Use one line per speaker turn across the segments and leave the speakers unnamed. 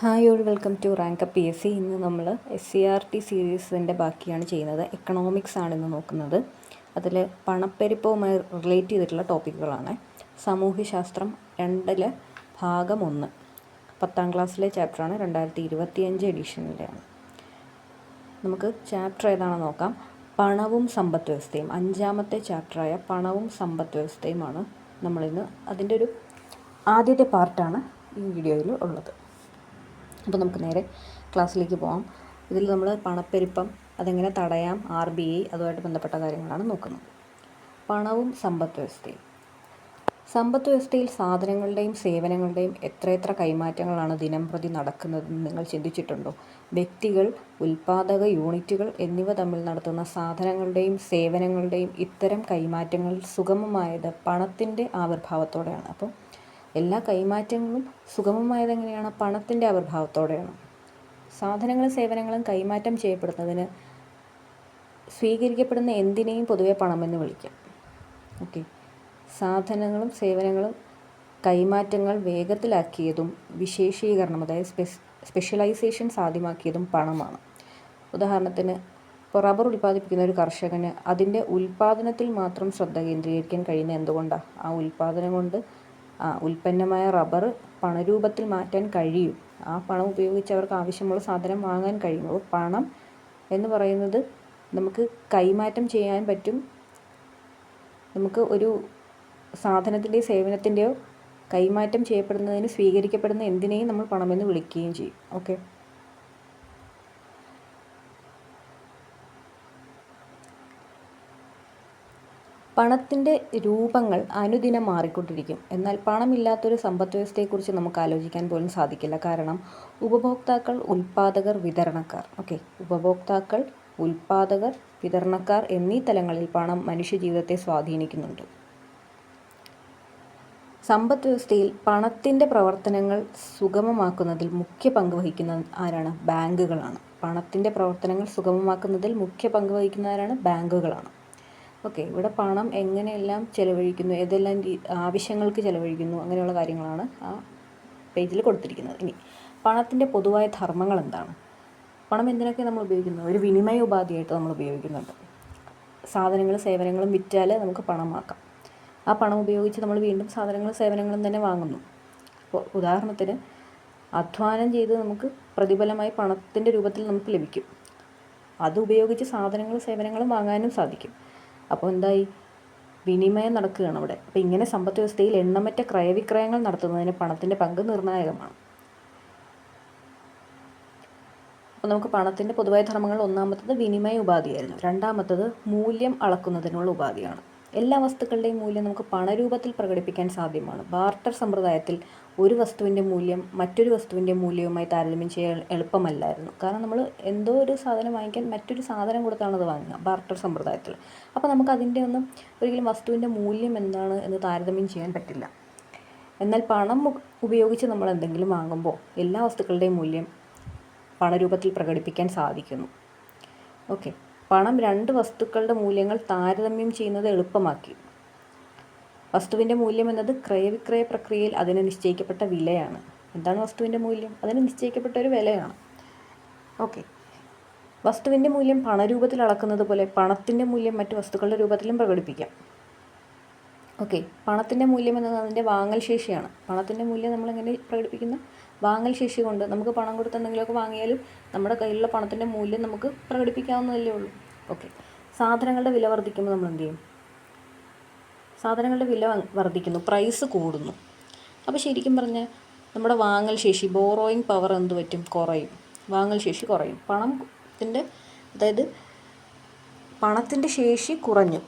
Hi all, welcome to rank P S C. ഇന്ന് നമ്മൾ SCERT സീരീസിൻ്റെ ബാക്കിയാണ് ചെയ്യുന്നത്. എക്കണോമിക്സ് ആണ് ഇന്ന് നോക്കുന്നത്. അതിൽ പണപ്പെരുപ്പവുമായി റിലേറ്റ് ചെയ്തിട്ടുള്ള ടോപ്പിക്കുകളാണ്. സാമൂഹ്യശാസ്ത്രം 2 ഭാഗം 1 10ാം ക്ലാസ്സിലെ ചാപ്റ്ററാണ്. 2025 എഡിഷനിലെയാണ്. നമുക്ക് ചാപ്റ്റർ ഏതാണെന്ന് നോക്കാം. പണവും സമ്പദ് വ്യവസ്ഥയും. 5ാമത്തെ ചാപ്റ്ററായ പണവും സമ്പദ് വ്യവസ്ഥയുമാണ് നമ്മളിന്ന്. അതിൻ്റെ ഒരു ആദ്യത്തെ പാർട്ടാണ് ഈ വീഡിയോയിൽ ഉള്ളത്. അപ്പോൾ നമുക്ക് നേരെ ക്ലാസ്സിലേക്ക് പോകാം. ഇതിൽ നമ്മൾ പണപ്പെരുപ്പം, അതെങ്ങനെ തടയാം, RBI അതുമായിട്ട് ബന്ധപ്പെട്ട കാര്യങ്ങളാണ് നോക്കുന്നത്. പണവും സമ്പദ് വ്യവസ്ഥയും. സമ്പദ് വ്യവസ്ഥയിൽ സാധനങ്ങളുടെയും സേവനങ്ങളുടെയും എത്രയെത്ര കൈമാറ്റങ്ങളാണ് ദിനം പ്രതി നടക്കുന്നതെന്ന് നിങ്ങൾ ചിന്തിച്ചിട്ടുണ്ടോ? വ്യക്തികൾ, ഉൽപ്പാദക യൂണിറ്റുകൾ എന്നിവ തമ്മിൽ നടത്തുന്ന സാധനങ്ങളുടെയും സേവനങ്ങളുടെയും ഇത്തരം കൈമാറ്റങ്ങൾ സുഗമമായത് പണത്തിൻ്റെ ആവിർഭാവത്തോടെയാണ്. അപ്പോൾ എല്ലാ കൈമാറ്റങ്ങളും സുഗമമായത് എങ്ങനെയാണ്? പണത്തിൻ്റെ ആവിർഭാവത്തോടെയാണ്. സാധനങ്ങളും സേവനങ്ങളും കൈമാറ്റം ചെയ്യപ്പെടുന്നതിന് സ്വീകരിക്കപ്പെടുന്ന എന്തിനേയും പൊതുവെ പണമെന്ന് വിളിക്കാം. ഓക്കെ, സാധനങ്ങളും സേവനങ്ങളും കൈമാറ്റങ്ങൾ വേഗത്തിലാക്കിയതും വിശേഷീകരണം, അതായത് സ്പെഷ്യലൈസേഷൻ സാധ്യമാക്കിയതും പണമാണ്. ഉദാഹരണത്തിന്, ഇപ്പോൾ റബ്ബർ ഉൽപ്പാദിപ്പിക്കുന്ന ഒരു കർഷകന് അതിൻ്റെ ഉൽപ്പാദനത്തിൽ മാത്രം ശ്രദ്ധ കേന്ദ്രീകരിക്കാൻ കഴിയുന്ന എന്തുകൊണ്ടാണ്? ആ ഉൽപ്പാദനം കൊണ്ട് ഉൽപ്പന്നമായ റബ്ബർ പണരൂപത്തിൽ മാറ്റാൻ കഴിയും. ആ പണം ഉപയോഗിച്ച് അവർക്ക് ആവശ്യമുള്ള സാധനം വാങ്ങാൻ കഴിയും. അപ്പോൾ പണം എന്ന് പറയുന്നത് നമുക്ക് കൈമാറ്റം ചെയ്യാൻ പറ്റും. നമുക്ക് ഒരു സാധനത്തിൻ്റെയോ സേവനത്തിൻ്റെയോ കൈമാറ്റം ചെയ്യപ്പെടുന്നതിന് സ്വീകരിക്കപ്പെടുന്ന എന്തിനേയും നമ്മൾ പണമെന്ന് വിളിക്കുകയും ചെയ്യും. ഓക്കെ, പണത്തിൻ്റെ രൂപങ്ങൾ അനുദിനം മാറിക്കൊണ്ടിരിക്കും. എന്നാൽ പണമില്ലാത്തൊരു സമ്പദ് വ്യവസ്ഥയെക്കുറിച്ച് നമുക്ക് ആലോചിക്കാൻ പോലും സാധിക്കില്ല. കാരണം ഉപഭോക്താക്കൾ, ഉൽപ്പാദകർ, വിതരണക്കാർ. ഓക്കെ, ഉപഭോക്താക്കൾ, ഉൽപ്പാദകർ, വിതരണക്കാർ എന്നീ തലങ്ങളിൽ പണം മനുഷ്യജീവിതത്തെ സ്വാധീനിക്കുന്നുണ്ട്. സമ്പദ് വ്യവസ്ഥയിൽ പണത്തിൻ്റെ പ്രവർത്തനങ്ങൾ സുഗമമാക്കുന്നതിൽ മുഖ്യ പങ്ക് വഹിക്കുന്നത് ആരാണ്? ബാങ്കുകളാണ്. പണത്തിൻ്റെ പ്രവർത്തനങ്ങൾ സുഗമമാക്കുന്നതിൽ മുഖ്യ പങ്ക് വഹിക്കുന്നവരാണ് ബാങ്കുകളാണ്. ഓക്കെ, ഇവിടെ പണം എങ്ങനെയെല്ലാം ചിലവഴിക്കുന്നു, ഏതെല്ലാം ആവശ്യങ്ങൾക്ക് ചിലവഴിക്കുന്നു, അങ്ങനെയുള്ള കാര്യങ്ങളാണ് ആ പേജിൽ കൊടുത്തിരിക്കുന്നത്. ഇനി പണത്തിൻ്റെ പൊതുവായ ധർമ്മങ്ങൾ എന്താണ്? പണം എന്തിനൊക്കെ നമ്മൾ ഉപയോഗിക്കുന്നത്? ഒരു വിനിമയ ഉപാധിയായിട്ട് നമ്മൾ ഉപയോഗിക്കുന്നുണ്ട്. സാധനങ്ങളും സേവനങ്ങളും വിറ്റാൽ നമുക്ക് പണമാക്കാം. ആ പണം ഉപയോഗിച്ച് നമ്മൾ വീണ്ടും സാധനങ്ങളും സേവനങ്ങളും തന്നെ വാങ്ങുന്നു. ഇപ്പോൾ ഉദാഹരണത്തിന്, അധ്വാനം ചെയ്ത് നമുക്ക് പ്രതിഫലമായി പണത്തിൻ്റെ രൂപത്തിൽ നമുക്ക് ലഭിക്കും. അത് ഉപയോഗിച്ച് സാധനങ്ങളും സേവനങ്ങളും വാങ്ങാനും സാധിക്കും. അപ്പോൾ എന്തായി? വിനിമയം നടക്കുകയാണ് അവിടെ. അപ്പോൾ ഇങ്ങനെ സമ്പദ് വ്യവസ്ഥയിൽ എണ്ണമറ്റ ക്രയവിക്രയങ്ങൾ നടത്തുന്നതിന് പണത്തിൻ്റെ പങ്ക് നിർണായകമാണ്. അപ്പോൾ നമുക്ക് പണത്തിൻ്റെ പൊതുവായ ധർമ്മങ്ങൾ, ഒന്നാമത്തത് വിനിമയ ഉപാധിയായിരുന്നു. രണ്ടാമത്തത് മൂല്യം അളക്കുന്നതിനുള്ള ഉപാധിയാണ്. എല്ലാ വസ്തുക്കളുടെയും മൂല്യം നമുക്ക് പണരൂപത്തിൽ പ്രകടിപ്പിക്കാൻ സാധ്യമാണ്. ബാർട്ടർ സമ്പ്രദായത്തിൽ ഒരു വസ്തുവിൻ്റെ മൂല്യം മറ്റൊരു വസ്തുവിൻ്റെ മൂല്യവുമായി താരതമ്യം ചെയ്യാൻ എളുപ്പമല്ലായിരുന്നു. കാരണം നമ്മൾ എന്തോ ഒരു സാധനം വാങ്ങിക്കാൻ മറ്റൊരു സാധനം കൊടുത്താണ് അത് വാങ്ങുക ബാർട്ടർ സമ്പ്രദായത്തിൽ. അപ്പോൾ നമുക്ക് അതിൻ്റെ ഒരിക്കലും വസ്തുവിൻ്റെ മൂല്യം എന്താണ് എന്ന് താരതമ്യം ചെയ്യാൻ പറ്റില്ല. എന്നാൽ പണം ഉപയോഗിച്ച് നമ്മൾ എന്തെങ്കിലും വാങ്ങുമ്പോൾ എല്ലാ വസ്തുക്കളുടെയും മൂല്യം പണരൂപത്തിൽ പ്രകടിപ്പിക്കാൻ സാധിക്കുന്നു. ഓക്കെ, പണം 2 വസ്തുക്കളുടെ മൂല്യങ്ങൾ താരതമ്യം ചെയ്യുന്നത് എളുപ്പമാക്കി. വസ്തുവിൻ്റെ മൂല്യം എന്നത് ക്രയവിക്രയ പ്രക്രിയയിൽ അതിന് നിശ്ചയിക്കപ്പെട്ട വിലയാണ്. എന്താണ് വസ്തുവിൻ്റെ മൂല്യം? അതിന് നിശ്ചയിക്കപ്പെട്ട ഒരു വിലയാണ്. ഓക്കെ, വസ്തുവിൻ്റെ മൂല്യം പണരൂപത്തിൽ അളക്കുന്നത് പോലെ പണത്തിൻ്റെ മൂല്യം മറ്റ് വസ്തുക്കളുടെ രൂപത്തിലും പ്രകടിപ്പിക്കാം. ഓക്കെ, പണത്തിൻ്റെ മൂല്യം എന്നത് അതിൻ്റെ വാങ്ങൽ ശേഷിയാണ്. പണത്തിൻ്റെ മൂല്യം നമ്മളെങ്ങനെ പ്രകടിപ്പിക്കുന്ന? വാങ്ങൽ ശേഷി കൊണ്ട്. നമുക്ക് പണം കൊടുത്ത് എന്തെങ്കിലുമൊക്കെ വാങ്ങിയാലും നമ്മുടെ കയ്യിലുള്ള പണത്തിൻ്റെ മൂല്യം നമുക്ക് പ്രകടിപ്പിക്കാവുന്നതല്ലേ ഉള്ളൂ. ഓക്കെ, സാധനങ്ങളുടെ വില വർദ്ധിക്കുമ്പോൾ നമ്മൾ എന്ത് ചെയ്യും? സാധനങ്ങളുടെ വില വർദ്ധിക്കുന്നു, പ്രൈസ് കൂടുന്നു. അപ്പോൾ ശരിക്കും പറഞ്ഞാൽ നമ്മുടെ വാങ്ങൽ ശേഷി, ബോറോയിങ് പവർ എന്ത് പറ്റും? കുറയും. വാങ്ങൽ ശേഷി കുറയും. അതായത് പണത്തിൻ്റെ ശേഷി കുറഞ്ഞു.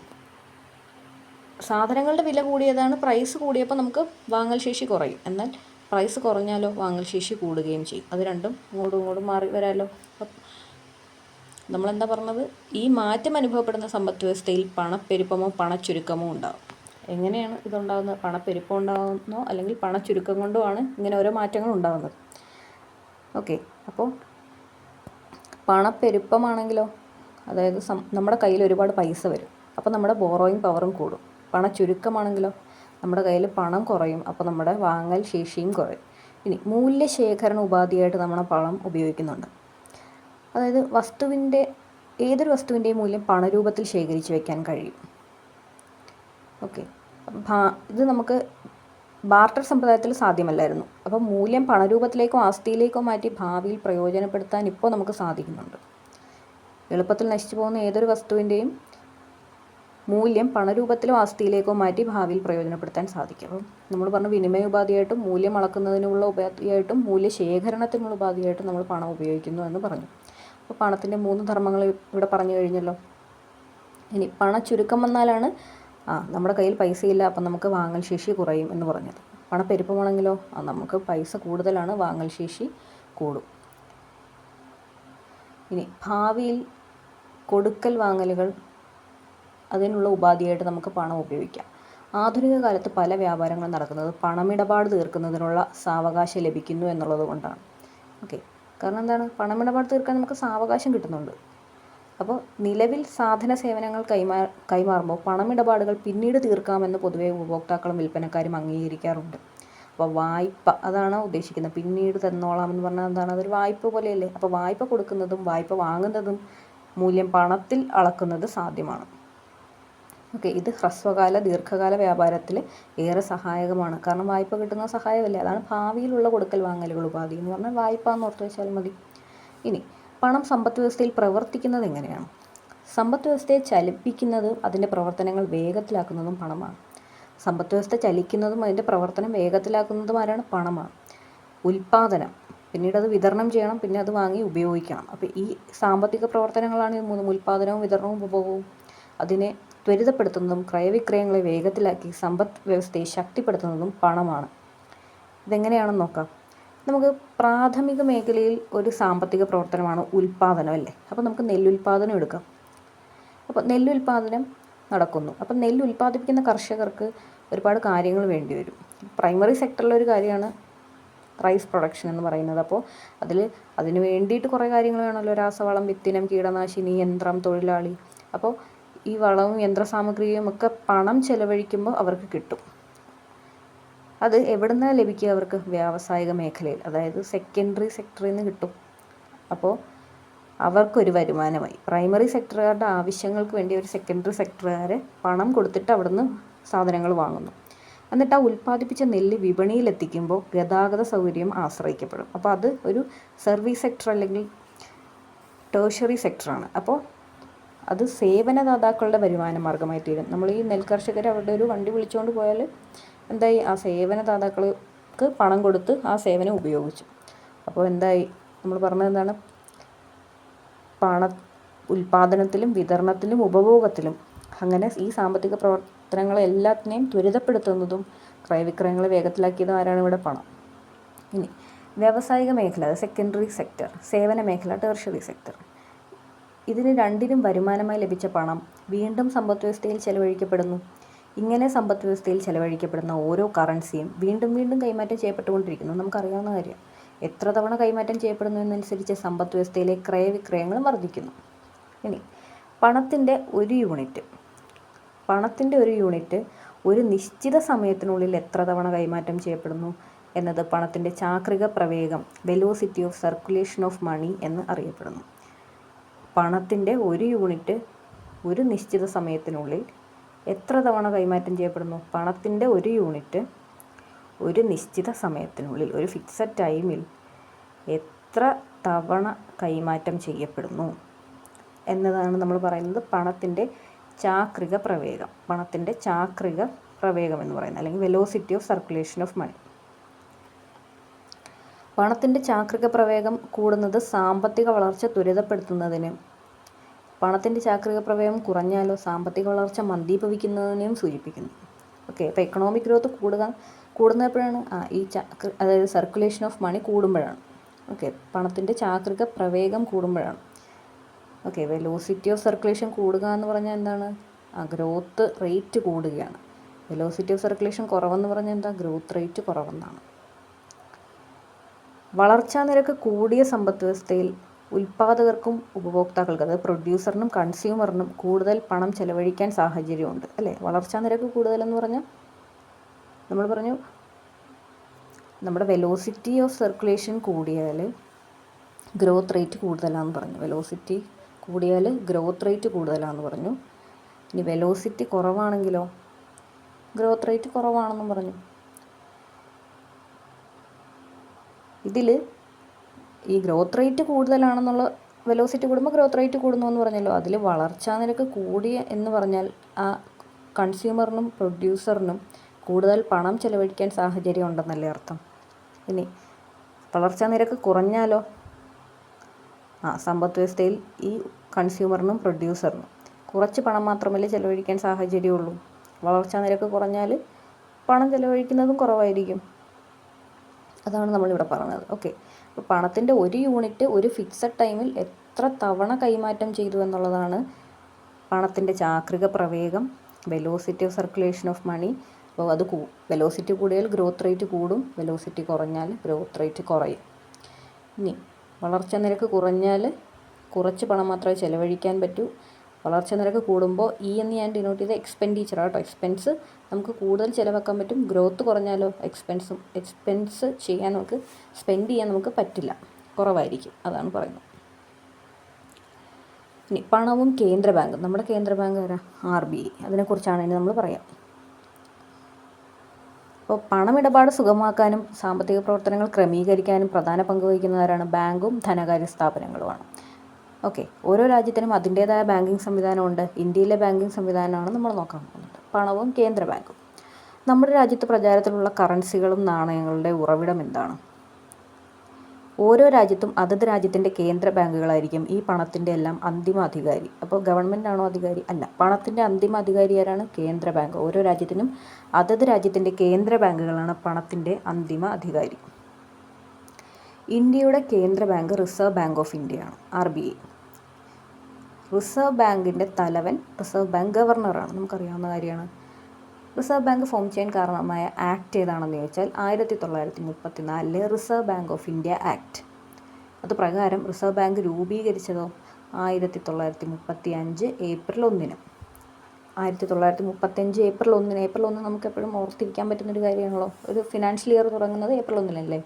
സാധനങ്ങളുടെ വില കൂടിയതാണ്, പ്രൈസ് കൂടിയപ്പോൾ നമുക്ക് വാങ്ങൽ ശേഷി കുറയും. എന്നാൽ പ്രൈസ് കുറഞ്ഞാലോ വാങ്ങൽ ശേഷി കൂടുകയും ചെയ്യും. അത് രണ്ടും ഇങ്ങോട്ടും മാറി വരാമല്ലോ. നമ്മളെന്താ പറഞ്ഞത്? ഈ മാറ്റം അനുഭവപ്പെടുന്ന സമ്പദ് വ്യവസ്ഥയിൽ പണപ്പെരുപ്പമോ പണച്ചുരുക്കമോ ഉണ്ടാകും. എങ്ങനെയാണ് ഇതുണ്ടാകുന്നത്? പണപ്പെരുപ്പം ഉണ്ടാകുന്നോ അല്ലെങ്കിൽ പണച്ചുരുക്കം കൊണ്ടോ ആണ് ഇങ്ങനെ ഓരോ മാറ്റങ്ങൾ ഉണ്ടാകുന്നത്. ഓക്കെ, അപ്പോൾ പണപ്പെരുപ്പമാണെങ്കിലോ, അതായത് നമ്മുടെ കയ്യിൽ ഒരുപാട് പൈസ വരും, അപ്പോൾ നമ്മുടെ ബോറോയിങ് പവറും കൂടും. പണച്ചുരുക്കമാണെങ്കിലോ, നമ്മുടെ കയ്യിൽ പണം കുറയും, അപ്പോൾ നമ്മുടെ വാങ്ങൽ ശേഷിയും കുറയും. ഇനി മൂല്യശേഖരണ ഉപാധിയായിട്ട് നമ്മൾ പണം ഉപയോഗിക്കുന്നുണ്ട്. അതായത് ഏതൊരു വസ്തുവിൻ്റെയും മൂല്യം പണരൂപത്തിൽ ശേഖരിച്ച് വയ്ക്കാൻ കഴിയും. ഓക്കെ, ഇത് നമുക്ക് ബാർട്ടർ സമ്പ്രദായത്തിൽ സാധ്യമല്ലായിരുന്നു. അപ്പോൾ മൂല്യം പണരൂപത്തിലേക്കോ ആസ്തിയിലേക്കോ മാറ്റി ഭാവിയിൽ പ്രയോജനപ്പെടുത്താൻ ഇപ്പോൾ നമുക്ക് സാധിക്കുന്നുണ്ട്. എളുപ്പത്തിൽ നശിച്ചു പോകുന്ന ഏതൊരു വസ്തുവിൻ്റെയും മൂല്യം പണരൂപത്തിലോ ആസ്തിയിലേക്കോ മാറ്റി ഭാവിയിൽ പ്രയോജനപ്പെടുത്താൻ സാധിക്കും. അപ്പം നമ്മൾ പറഞ്ഞ വിനിമയ ഉപാധിയായിട്ടും മൂല്യം അളക്കുന്നതിനുള്ള ഉപാധിയായിട്ടും മൂല്യശേഖരണത്തിനുള്ള ഉപാധിയായിട്ടും നമ്മൾ പണം ഉപയോഗിക്കുന്നു എന്ന് പറഞ്ഞു. അപ്പോൾ പണത്തിൻ്റെ 3 ധർമ്മങ്ങൾ ഇവിടെ പറഞ്ഞു കഴിഞ്ഞല്ലോ. ഇനി പണച്ചുരുക്കം വന്നാലാണ് നമ്മുടെ കയ്യിൽ പൈസയില്ല, അപ്പം നമുക്ക് വാങ്ങൽ ശേഷി കുറയും എന്ന് പറഞ്ഞത്. പണപ്പെരുപ്പമാണെങ്കിലോ നമുക്ക് പൈസ കൂടുതലാണ്, വാങ്ങൽ ശേഷി കൂടും. ഇനി ഭാവിയിൽ കൊടുക്കൽ വാങ്ങലുകൾ അതിനുള്ള ഉപാധിയായിട്ട് നമുക്ക് പണം ഉപയോഗിക്കാം. ആധുനിക കാലത്ത് പല വ്യാപാരങ്ങളും നടക്കുന്നത് പണമിടപാട് തീർക്കുന്നതിനുള്ള സാവകാശം ലഭിക്കുന്നു എന്നുള്ളത് കൊണ്ടാണ്. ഓക്കെ, കാരണം എന്താണ്? പണമിടപാട് തീർക്കാൻ നമുക്ക് സാവകാശം കിട്ടുന്നുണ്ട്. അപ്പോൾ നിലവിൽ സാധന സേവനങ്ങൾ കൈമാറുമ്പോൾ പണമിടപാടുകൾ പിന്നീട് തീർക്കാമെന്ന് പൊതുവെ ഉപഭോക്താക്കളും വിൽപ്പനക്കാരും അംഗീകരിക്കാറുണ്ട്. അപ്പോൾ വായ്പ അതാണ് ഉദ്ദേശിക്കുന്നത്. പിന്നീട് തന്നോളാം എന്ന് പറഞ്ഞാൽ എന്താണ്? അതൊരു വായ്പ പോലെയല്ലേ. അപ്പോൾ വായ്പ കൊടുക്കുന്നതും വായ്പ വാങ്ങുന്നതും മൂല്യം പണത്തിൽ അളക്കുന്നത് സാധ്യമാണ്. ഓക്കെ, ഇത് ഹ്രസ്വകാല ദീർഘകാല വ്യാപാരത്തിൽ ഏറെ സഹായകമാണ്. കാരണം വായ്പ കിട്ടുന്ന സഹായമല്ലേ. അതാണ് ഭാവിയിലുള്ള കൊടുക്കൽ വാങ്ങലുകൾ ഉപാധി എന്ന് പറഞ്ഞാൽ വായ്പ എന്ന് ഓർത്ത് വെച്ചാൽ മതി. ഇനി പണം സമ്പദ് വ്യവസ്ഥയിൽ പ്രവർത്തിക്കുന്നത് എങ്ങനെയാണ്? സമ്പദ് വ്യവസ്ഥയെ ചലിപ്പിക്കുന്നത്, അതിൻ്റെ പ്രവർത്തനങ്ങൾ വേഗത്തിലാക്കുന്നതും പണമാണ്. സമ്പദ് വ്യവസ്ഥ ചലിക്കുന്നതും അതിൻ്റെ പ്രവർത്തനം വേഗത്തിലാക്കുന്നതും ആരാണ്? പണമാണ്. ഉൽപ്പാദനം, പിന്നീട് അത് വിതരണം ചെയ്യണം, പിന്നെ അത് വാങ്ങി ഉപയോഗിക്കണം. അപ്പോൾ ഈ സാമ്പത്തിക പ്രവർത്തനങ്ങളാണ് ഈ 3: ഉൽപ്പാദനവും വിതരണവും ഉപഭോഗവും. അതിനെ ത്വരിതപ്പെടുത്തുന്നതും ക്രയവിക്രയങ്ങളെ വേഗത്തിലാക്കി സമ്പദ് വ്യവസ്ഥയെ ശക്തിപ്പെടുത്തുന്നതും പണമാണ്. ഇതെങ്ങനെയാണെന്ന് നോക്കാം. നമുക്ക് പ്രാഥമിക മേഖലയിൽ ഒരു സാമ്പത്തിക പ്രവർത്തനമാണ് ഉൽപ്പാദനം അല്ലേ. അപ്പോൾ നമുക്ക് നെല്ലുൽപ്പാദനം എടുക്കാം. അപ്പോൾ നെല്ലുൽപ്പാദനം നടക്കുന്നു. അപ്പം നെല്ല് ഉൽപ്പാദിപ്പിക്കുന്ന കർഷകർക്ക് ഒരുപാട് കാര്യങ്ങൾ വേണ്ടി വരും. പ്രൈമറി സെക്ടറിലൊരു കാര്യമാണ് റൈസ് പ്രൊഡക്ഷൻ എന്ന് പറയുന്നത്. അപ്പോൾ അതിന് വേണ്ടിയിട്ട് കുറേ കാര്യങ്ങൾ വേണമല്ലോ. രാസവളം, വിത്തിനം, കീടനാശിനി, യന്ത്രം, തൊഴിലാളി. അപ്പോൾ ഈ വളവും യന്ത്രസാമഗ്രിയും ഒക്കെ പണം ചെലവഴിക്കുമ്പോൾ അവർക്ക് കിട്ടും. അത് എവിടെ നിന്നാണ് ലഭിക്കുക അവർക്ക്? വ്യാവസായിക മേഖലയിൽ, അതായത് സെക്കൻഡറി സെക്ടറിൽ നിന്ന് കിട്ടും. അപ്പോൾ അവർക്കൊരു വരുമാനമായി. പ്രൈമറി സെക്ടറുകാരുടെ ആവശ്യങ്ങൾക്ക് വേണ്ടി ഒരു സെക്കൻഡറി സെക്ടറുകാരെ പണം കൊടുത്തിട്ട് അവിടുന്ന് സാധനങ്ങൾ വാങ്ങുന്നു. എന്നിട്ട് ആ ഉൽപ്പാദിപ്പിച്ച നെല്ല് വിപണിയിലെത്തിക്കുമ്പോൾ ഗതാഗത സൗകര്യം ആശ്രയിക്കപ്പെടും. അപ്പോൾ അത് ഒരു സർവീസ് സെക്ടർ അല്ലെങ്കിൽ ടേഴ്ഷറി സെക്ടറാണ്. അപ്പോൾ അത് സേവനദാതാക്കളുടെ വരുമാന മാർഗമായി തീരും. നമ്മൾ ഈ നെൽകർഷകർ അവരുടെ ഒരു വണ്ടി വിളിച്ചുകൊണ്ട് പോയാൽ എന്തായി? ആ സേവനദാതാക്കൾക്ക് പണം കൊടുത്ത് ആ സേവനം ഉപയോഗിച്ചു. അപ്പോൾ എന്തായി? നമ്മൾ പറഞ്ഞത് എന്താണ്? ഉൽപ്പാദനത്തിലും വിതരണത്തിലും ഉപഭോഗത്തിലും അങ്ങനെ ഈ സാമ്പത്തിക പ്രവർത്തനങ്ങളെല്ലാത്തിനെയും ത്വരിതപ്പെടുത്തുന്നതും ക്രയവിക്രയങ്ങളെ വേഗത്തിലാക്കിയതും ആരാണ്? ഇവിടെ പണം. ഇനി വ്യാവസായിക മേഖല, സെക്കൻഡറി സെക്ടർ, സേവന മേഖല, ടേർഷറി സെക്ടർ. ഇതിന് രണ്ടിനും വരുമാനമായി ലഭിച്ച പണം വീണ്ടും സമ്പദ് വ്യവസ്ഥയിൽ ചെലവഴിക്കപ്പെടുന്നു. ഇങ്ങനെ സമ്പദ് വ്യവസ്ഥയിൽ ചെലവഴിക്കപ്പെടുന്ന ഓരോ കറൻസിയും വീണ്ടും വീണ്ടും കൈമാറ്റം ചെയ്യപ്പെട്ടുകൊണ്ടിരിക്കുന്നു. നമുക്കറിയാവുന്ന കാര്യം. എത്ര തവണ കൈമാറ്റം ചെയ്യപ്പെടുന്നു എന്നനുസരിച്ച് സമ്പദ് വ്യവസ്ഥയിലെ ക്രയവിക്രയങ്ങളും വർദ്ധിക്കുന്നു. ഇനി പണത്തിൻ്റെ ഒരു യൂണിറ്റ് ഒരു നിശ്ചിത സമയത്തിനുള്ളിൽ എത്ര തവണ കൈമാറ്റം ചെയ്യപ്പെടുന്നു എന്നത് പണത്തിൻ്റെ ചാക്രിക പ്രവേഗം, velocity of circulation of money എന്ന് അറിയപ്പെടുന്നു. പണത്തിൻ്റെ ഒരു യൂണിറ്റ് ഒരു നിശ്ചിത സമയത്തിനുള്ളിൽ എത്ര തവണ കൈമാറ്റം ചെയ്യപ്പെടുന്നു? പണത്തിൻ്റെ ഒരു യൂണിറ്റ് ഒരു നിശ്ചിത സമയത്തിനുള്ളിൽ, ഒരു ഫിക്സഡ് ടൈമിൽ എത്ര തവണ കൈമാറ്റം ചെയ്യപ്പെടുന്നു എന്നതാണ് നമ്മൾ പറയുന്നത് പണത്തിൻ്റെ ചാക്രിക പ്രവേഗം. പണത്തിൻ്റെ ചാക്രിക പ്രവേഗം എന്ന് പറയുന്നത്, അല്ലെങ്കിൽ velocity of circulation of money. പണത്തിൻ്റെ ചാക്രിക പ്രവേഗം കൂടുന്നത് സാമ്പത്തിക വളർച്ച ത്വരിതപ്പെടുത്തുന്നതിനും പണത്തിൻ്റെ ചാക്രിക പ്രവേഗം കുറഞ്ഞാലോ സാമ്പത്തിക വളർച്ച മന്ദീഭവിക്കുന്നതിനെയും സൂചിപ്പിക്കുന്നു. ഓക്കെ, അപ്പോൾ എക്കണോമിക് ഗ്രോത്ത് കൂടുന്നപ്പോഴാണ് അതായത് സർക്കുലേഷൻ ഓഫ് മണി കൂടുമ്പോഴാണ്. ഓക്കെ, പണത്തിൻ്റെ ചാക്രിക പ്രവേഗം കൂടുമ്പോഴാണ്. ഓക്കെ, വെലോസിറ്റി ഓഫ് സർക്കുലേഷൻ കൂടുക എന്ന് പറഞ്ഞാൽ എന്താണ്? ഗ്രോത്ത് റേറ്റ് കൂടുകയാണ്. വെലോസിറ്റി ഓഫ് സർക്കുലേഷൻ കുറവെന്ന് പറഞ്ഞാൽ എന്താ? ഗ്രോത്ത് റേറ്റ് കുറവെന്നാണ്. വളർച്ചാ നിരക്ക് കൂടിയ സമ്പദ് വ്യവസ്ഥയിൽ ഉൽപ്പാദകർക്കും ഉപഭോക്താക്കൾക്കും, അതായത് പ്രൊഡ്യൂസറിനും കൺസ്യൂമറിനും കൂടുതൽ പണം ചെലവഴിക്കാൻ സാഹചര്യമുണ്ട് അല്ലേ. വളർച്ചാ നിരക്ക് കൂടുതലെന്ന് പറഞ്ഞാൽ നമ്മൾ പറഞ്ഞു നമ്മുടെ വെലോസിറ്റി ഓഫ് സർക്കുലേഷൻ കൂടിയാൽ ഗ്രോത്ത് റേറ്റ് കൂടുതലാണെന്ന് പറഞ്ഞു. വെലോസിറ്റി കൂടിയാൽ ഗ്രോത്ത് റേറ്റ് കൂടുതലാണെന്ന് പറഞ്ഞു. ഇനി വെലോസിറ്റി കുറവാണെങ്കിലോ ഗ്രോത്ത് റേറ്റ് കുറവാണെന്നും പറഞ്ഞു. ഇതിൽ ഈ ഗ്രോത്ത് റേറ്റ് കൂടുതലാണെന്നുള്ള വെലോസിറ്റി കൂടുമ്പോൾ ഗ്രോത്ത് റേറ്റ് കൂടുന്നു എന്ന് പറഞ്ഞല്ലോ. അതിൽ വളർച്ചാ നിരക്ക് കൂടിയ എന്ന് പറഞ്ഞാൽ ആ കൺസ്യൂമറിനും പ്രൊഡ്യൂസറിനും കൂടുതൽ പണം ചെലവഴിക്കാൻ സാഹചര്യം ഉണ്ടെന്നല്ലേ അർത്ഥം. ഇനി വളർച്ചാ നിരക്ക് കുറഞ്ഞാലോ സമ്പദ് വ്യവസ്ഥയിൽ ഈ കൺസ്യൂമറിനും പ്രൊഡ്യൂസറിനും കുറച്ച് പണം മാത്രമല്ലേ ചെലവഴിക്കാൻ സാഹചര്യമുള്ളൂ. വളർച്ചാ നിരക്ക് കുറഞ്ഞാൽ പണം ചെലവഴിക്കുന്നതും കുറവായിരിക്കും. അതാണ് നമ്മളിവിടെ പറഞ്ഞത്. ഓക്കെ, അപ്പോൾ പണത്തിൻ്റെ ഒരു യൂണിറ്റ് ഒരു ഫിക്സഡ് ടൈമിൽ എത്ര തവണ കൈമാറ്റം ചെയ്തു എന്നുള്ളതാണ് പണത്തിൻ്റെ ചാക്രിക പ്രവേഗം, velocity of circulation of money. അപ്പോൾ അത് വെലോസിറ്റി കൂടിയാൽ ഗ്രോത്ത് റേറ്റ് കൂടും, വെലോസിറ്റി കുറഞ്ഞാൽ ഗ്രോത്ത് റേറ്റ് കുറയും. ഇനി വളർച്ചാ നിരക്ക് കുറഞ്ഞാൽ കുറച്ച് പണം മാത്രമേ ചെലവഴിക്കാൻ പറ്റൂ. വളർച്ചാ നിരക്ക് കൂടുമ്പോൾ എന്ന് ഞാൻ ഡിനോട്ട് ചെയ്ത എക്സ്പെൻഡിച്ചർ കേട്ടോ. എക്സ്പെൻസ് നമുക്ക് കൂടുതൽ ചിലവാക്കാൻ പറ്റും. ഗ്രോത്ത് കുറഞ്ഞാലോ എക്സ്പെൻസ് ചെയ്യാൻ നമുക്ക് സ്പെൻഡ് ചെയ്യാൻ നമുക്ക് പറ്റില്ല, കുറവായിരിക്കും. അതാണ് പറയുന്നത്. ഇനി പണവും കേന്ദ്ര ബാങ്കും. നമ്മുടെ കേന്ദ്ര ബാങ്ക് ആരാ? RBI. അതിനെക്കുറിച്ചാണ് ഇനി നമ്മൾ പറയാം. അപ്പോൾ പണമിടപാട് സുഗമമാക്കാനും സാമ്പത്തിക പ്രവർത്തനങ്ങൾ ക്രമീകരിക്കാനും പ്രധാന പങ്ക് വഹിക്കുന്നവരാണ് ബാങ്കും ധനകാര്യ സ്ഥാപനങ്ങളുമാണ്. ഓക്കെ, ഓരോ രാജ്യത്തിനും അതിൻ്റേതായ ബാങ്കിങ് സംവിധാനമുണ്ട്. ഇന്ത്യയിലെ ബാങ്കിങ് സംവിധാനമാണ് നമ്മൾ നോക്കാൻ പോകുന്നത്. പണവും കേന്ദ്ര ബാങ്കും. നമ്മുടെ രാജ്യത്ത് പ്രചാരത്തിലുള്ള കറൻസികളും നാണയങ്ങളുടെ ഉറവിടം എന്താണ്? ഓരോ രാജ്യത്തും അതത് രാജ്യത്തിൻ്റെ കേന്ദ്ര ബാങ്കുകളായിരിക്കും ഈ പണത്തിൻ്റെ എല്ലാം അന്തിമ അധികാരി. അപ്പോൾ ഗവൺമെൻറ് ആണോ അധികാരി? അല്ല, പണത്തിൻ്റെ അന്തിമ അധികാരി ആരാണ്? കേന്ദ്ര ബാങ്ക്. ഓരോ രാജ്യത്തിനും അതത് രാജ്യത്തിൻ്റെ കേന്ദ്ര ബാങ്കുകളാണ് പണത്തിൻ്റെ അന്തിമ അധികാരി. ഇന്ത്യയുടെ കേന്ദ്ര ബാങ്ക് റിസർവ് ബാങ്ക് ഓഫ് ഇന്ത്യയാണ്, RBI. റിസർവ് ബാങ്കിൻ്റെ തലവൻ റിസർവ് ബാങ്ക് ഗവർണറാണ്, നമുക്കറിയാവുന്ന കാര്യമാണ്. റിസർവ് ബാങ്ക് ഫോം ചെയ്യാൻ കാരണമായ ആക്ട് ഏതാണെന്ന് ചോദിച്ചാൽ 1934 reserve bank of India act. അതുപ്രകാരം റിസർവ് ബാങ്ക് രൂപീകരിച്ചതോ 1935 ഏപ്രിൽ 1. 1935 ഏപ്രിൽ 1. ഏപ്രിൽ 1 നമുക്ക് എപ്പോഴും ഓർത്തിരിക്കാൻ പറ്റുന്നൊരു കാര്യമാണല്ലോ. ഒരു ഫിനാൻഷ്യൽ ഇയർ തുടങ്ങുന്നത് ഏപ്രിൽ 1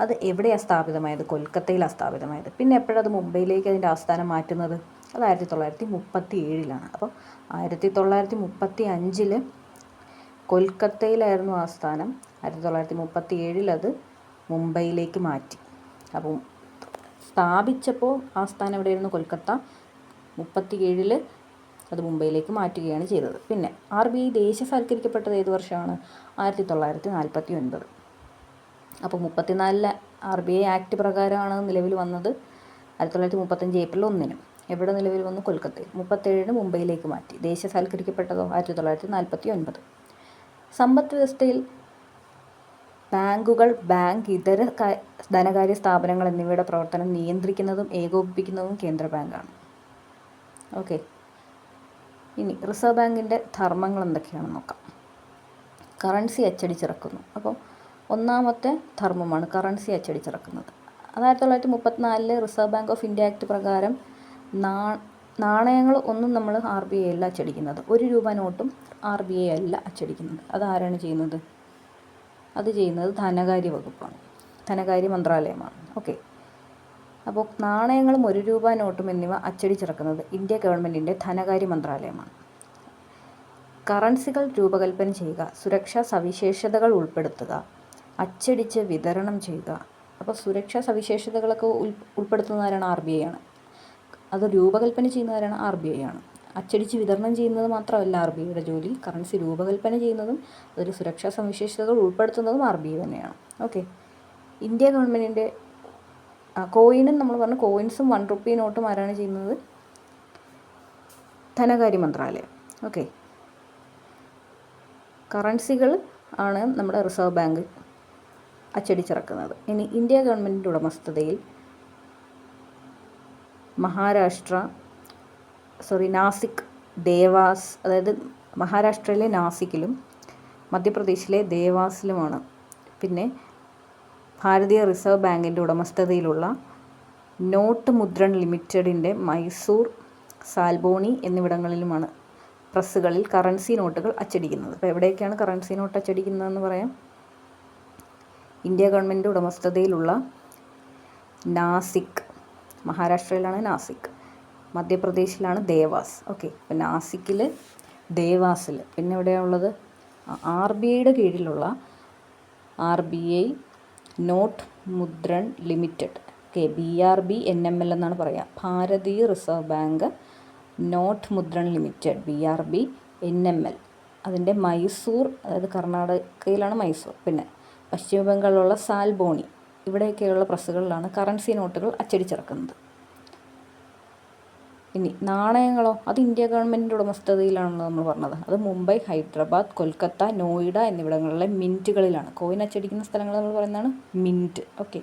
അത് എവിടെയാണ് സ്ഥാപിതമായത്? കൊൽക്കത്തയിലാണ് സ്ഥാപിതമായത്. പിന്നെ എപ്പോഴത് മുംബൈയിലേക്ക് അതിൻ്റെ ആസ്ഥാനം മാറ്റുന്നത്? അത് 1937. അപ്പോൾ 1935 കൊൽക്കത്തയിലായിരുന്നു ആസ്ഥാനം. 1937 അത് മുംബൈയിലേക്ക് മാറ്റി. അപ്പോൾ സ്ഥാപിച്ചപ്പോൾ ആസ്ഥാനം എവിടെയായിരുന്നു? കൊൽക്കത്ത. 1937 അത് മുംബൈയിലേക്ക് മാറ്റുകയാണ് ചെയ്തത്. പിന്നെ RBI ദേശസാൽക്കരിക്കപ്പെട്ടത് ഏത് വർഷമാണ്? 1949. അപ്പോൾ 1934 RBI ആക്ട് പ്രകാരമാണ് നിലവിൽ വന്നത്. 1935 ഏപ്രിൽ 1 എവിടെ നിലവിൽ വന്നു? കൊൽക്കത്തയിൽ. 1937 മുംബൈയിലേക്ക് മാറ്റി. ദേശസാൽക്കരിക്കപ്പെട്ടതോ 1949. സമ്പദ് വ്യവസ്ഥയിൽ ബാങ്കുകൾ, ബാങ്ക് ഇതര ധനകാര്യ സ്ഥാപനങ്ങൾ എന്നിവയുടെ പ്രവർത്തനം നിയന്ത്രിക്കുന്നതും ഏകോപിപ്പിക്കുന്നതും കേന്ദ്ര ബാങ്കാണ്. ഓക്കെ, ഇനി റിസർവ് ബാങ്കിൻ്റെ ധർമ്മങ്ങൾ എന്തൊക്കെയാണെന്ന് നോക്കാം. കറൻസി അച്ചടിച്ചിറക്കുന്നു. അപ്പോൾ ഒന്നാമത്തെ ധർമ്മമാണ് കറൻസി അച്ചടിച്ചിറക്കുന്നത്. 1934 reserve bank of India act പ്രകാരം നാണയങ്ങൾ ഒന്നും നമ്മൾ RBI അല്ല അച്ചടിക്കുന്നത്. 1 രൂപ നോട്ടും RBI അല്ല അച്ചടിക്കുന്നത്. അതാരാണ് ചെയ്യുന്നത്? അത് ചെയ്യുന്നത് ധനകാര്യ വകുപ്പാണ്, ധനകാര്യ മന്ത്രാലയമാണ്. ഓക്കെ, അപ്പോൾ നാണയങ്ങളും 1 രൂപ നോട്ടും എന്നിവ അച്ചടിച്ചിറക്കുന്നത് ഇന്ത്യ ഗവൺമെൻറ്റിൻ്റെ ധനകാര്യ മന്ത്രാലയമാണ്. കറൻസികൾ രൂപകൽപ്പന ചെയ്യുക, സുരക്ഷാ സവിശേഷതകൾ ഉൾപ്പെടുത്തുക, അച്ചടിച്ച് വിതരണം ചെയ്യുക. അപ്പോൾ സുരക്ഷാ സവിശേഷതകളൊക്കെ ഉൾപ്പെടുത്തുന്നവരാണ് RBI ആണ്. അത് രൂപകൽപ്പന ചെയ്യുന്നവരാണ് RBI ആണ്. അച്ചടിച്ച് വിതരണം ചെയ്യുന്നത് മാത്രമല്ല RBIയുടെ ജോലി. കറൻസി രൂപകൽപ്പന ചെയ്യുന്നതും അതിൽ സുരക്ഷാ സവിശേഷതകൾ ഉൾപ്പെടുത്തുന്നതും RBI തന്നെയാണ്. ഓക്കെ, ഇന്ത്യ ഗവൺമെൻറ്റിൻ്റെ കോയിനും നമ്മൾ പറഞ്ഞു, കോയിൻസും 1 രൂപ നോട്ടും ആരാണ് ചെയ്യുന്നത്? ധനകാര്യ മന്ത്രാലയം. ഓക്കെ, കറൻസികൾ ആണ് നമ്മുടെ റിസർവ് ബാങ്ക് അച്ചടിച്ചിറക്കുന്നത്. ഇനി ഇന്ത്യ ഗവൺമെൻറ്റിൻ്റെ ഉടമസ്ഥതയിൽ നാസിക്, ദേവാസ്, അതായത് മഹാരാഷ്ട്രയിലെ നാസിക്കിലും മധ്യപ്രദേശിലെ ദേവാസിലുമാണ്. പിന്നെ ഭാരതീയ റിസർവ് ബാങ്കിൻ്റെ ഉടമസ്ഥതയിലുള്ള നോട്ട് മുദ്രൺ ലിമിറ്റഡിൻ്റെ മൈസൂർ, സാൽബോണി എന്നിവിടങ്ങളിലുമാണ് പ്രസ്സുകളിൽ കറൻസി നോട്ടുകൾ അച്ചടിക്കുന്നത്. അപ്പോൾ എവിടെയൊക്കെയാണ് കറൻസി നോട്ട് അച്ചടിക്കുന്നതെന്ന് പറയാം. ഇന്ത്യ ഗവൺമെൻറ് ഉടമസ്ഥതയിലുള്ള നാസിക്, മഹാരാഷ്ട്രയിലാണ് നാസിക്, മധ്യപ്രദേശിലാണ് ദേവാസ്. ഓക്കെ, അപ്പോൾ നാസിക്കിൽ, ദേവാസിൽ, പിന്നെ എവിടെയാണുള്ളത്? RBIയുടെ കീഴിലുള്ള RBI note Mudran limited. Okay, BRBNML എന്നാണ് പറയുക. Bharatiya reserve bank note Mudran limited, BRBNML. അതിൻ്റെ മൈസൂർ, അതായത് കർണാടകയിലാണ് മൈസൂർ, പിന്നെ പശ്ചിമ ബംഗാളിലുള്ള സാൽബോണി, ഇവിടെയൊക്കെയുള്ള പ്രസ്സുകളിലാണ് കറൻസി നോട്ടുകൾ അച്ചടിച്ചിറക്കുന്നത്. ഇനി നാണയങ്ങളോ, അത് ഇന്ത്യ ഗവൺമെൻറ്റിൻ്റെ ഉടമസ്ഥതയിലാണെന്ന് നമ്മൾ പറഞ്ഞത്. അത് മുംബൈ, ഹൈദരാബാദ്, കൊൽക്കത്ത, നോയിഡ എന്നിവിടങ്ങളിലെ മിൻറ്റുകളിലാണ്. കോയിൻ അച്ചടിക്കുന്ന സ്ഥലങ്ങൾ നമ്മൾ പറയുന്നതാണ് മിൻറ്റ്. ഓക്കെ,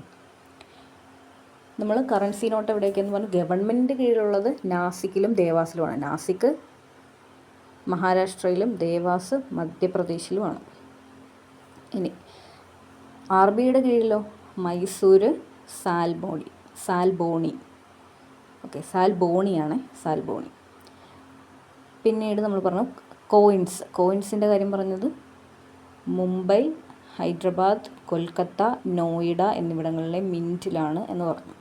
നമ്മൾ കറൻസി നോട്ട് എവിടെയൊക്കെയെന്ന് പറഞ്ഞു? ഗവൺമെൻറ്റിൻ്റെ കീഴിലുള്ളത് നാസിക്കിലും ദേവാസിലുമാണ്. നാസിക്ക് മഹാരാഷ്ട്രയിലും ദേവാസ് മധ്യപ്രദേശിലുമാണ്. ഇനി RBIയുടെ കീഴിലോ? മൈസൂർ, സാൽബോണി. ഓക്കെ, സാൽബോണിയാണ്, സാൽബോണി. പിന്നീട് നമ്മൾ പറഞ്ഞു കോയിൻസിൻ്റെ കാര്യം പറഞ്ഞത് മുംബൈ, ഹൈദരാബാദ്, കൊൽക്കത്ത, നോയിഡ എന്നിവിടങ്ങളിലെ മിൻറ്റിലാണ് എന്ന് പറഞ്ഞു.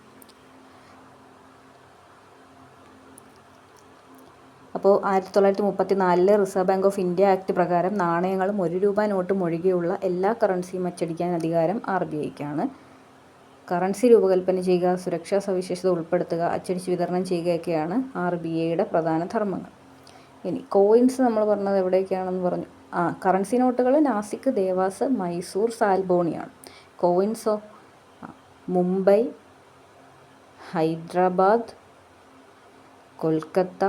അപ്പോൾ 1934 reserve bank of India act പ്രകാരം നാണയങ്ങളും 1 രൂപ നോട്ടും ഒഴികെയുള്ള എല്ലാ കറൻസിയും അച്ചടിക്കാൻ അധികാരം RBIക്കാണ്. കറൻസി രൂപകൽപ്പന ചെയ്യുക, സുരക്ഷാ സവിശേഷത ഉൾപ്പെടുത്തുക, അച്ചടിച്ച് വിതരണം ചെയ്യുകയൊക്കെയാണ് RBIയുടെ പ്രധാന ധർമ്മങ്ങൾ. ഇനി കോയിൻസ് നമ്മൾ പറഞ്ഞത് എവിടെയൊക്കെയാണെന്ന് പറഞ്ഞു? കറൻസി നോട്ടുകൾ നാസിക്, ദേവാസ്, മൈസൂർ, സാൽബോണിയാണ്. കോയിൻസോ? മുംബൈ, ഹൈദരാബാദ്, കൊൽക്കത്ത,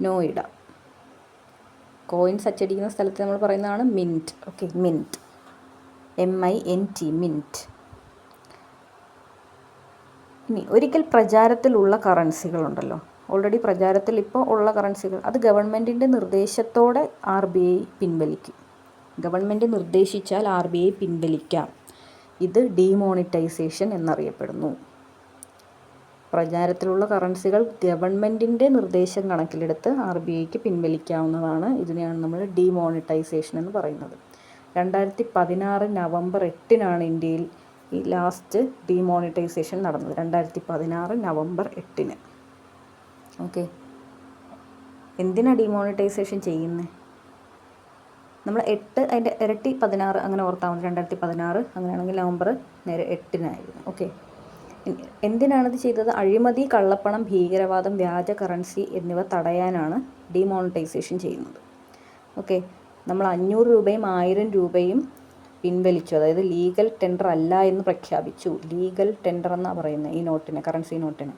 നോയിഡ. കോയിൻസ് അച്ചടിക്കുന്ന സ്ഥലത്ത് നമ്മൾ പറയുന്നതാണ് mint. Okay, mint, MINT, mint. ഇനി ഒരിക്കൽ പ്രചാരത്തിലുള്ള കറൻസികളുണ്ടല്ലോ, ഓൾറെഡി പ്രചാരത്തിൽ ഇപ്പോൾ ഉള്ള കറൻസികൾ, അത് ഗവൺമെൻറ്റിൻ്റെ നിർദ്ദേശത്തോടെ RBI പിൻവലിക്കും. ഗവൺമെൻറ് നിർദ്ദേശിച്ചാൽ RBI പിൻവലിക്കാം. ഇത് ഡീമോണിറ്റൈസേഷൻ എന്നറിയപ്പെടുന്നു. പ്രചാരത്തിലുള്ള കറൻസികൾ ഗവൺമെൻറ്റിൻ്റെ നിർദ്ദേശം കണക്കിലെടുത്ത് RBIക്ക് പിൻവലിക്കാവുന്നതാണ്. ഇതിനെയാണ് നമ്മൾ ഡീമോണിറ്റൈസേഷൻ എന്ന് പറയുന്നത്. 2016 നവംബർ 8 ഇന്ത്യയിൽ ഈ ലാസ്റ്റ് ഡീമോണിറ്റൈസേഷൻ നടന്നത്. 2016 നവംബർ 8. ഓക്കെ, എന്തിനാണ് ഡീമോണിറ്റൈസേഷൻ ചെയ്യുന്നത്? നമ്മൾ 8 അതിൻ്റെ ഇരട്ടി 16 അങ്ങനെ ഓർത്താൽ മതി. 2016 അങ്ങനെയാണെങ്കിൽ നവംബർ നേരെ 8 ഓക്കെ, എന്തിനാണിത് ചെയ്തത്? അഴിമതി, കള്ളപ്പണം, ഭീകരവാദം, വ്യാജ കറൻസി എന്നിവ തടയാനാണ് ഡീമോണിറ്റൈസേഷൻ ചെയ്യുന്നത്. ഓക്കെ, നമ്മൾ 500 രൂപയും 1000 രൂപയും പിൻവലിച്ചു. അതായത് ലീഗൽ ടെൻഡർ അല്ല എന്ന് പ്രഖ്യാപിച്ചു. ലീഗൽ ടെൻഡർ എന്നാണ് പറയുന്നത് ഈ നോട്ടിന്, കറൻസി നോട്ടിന്.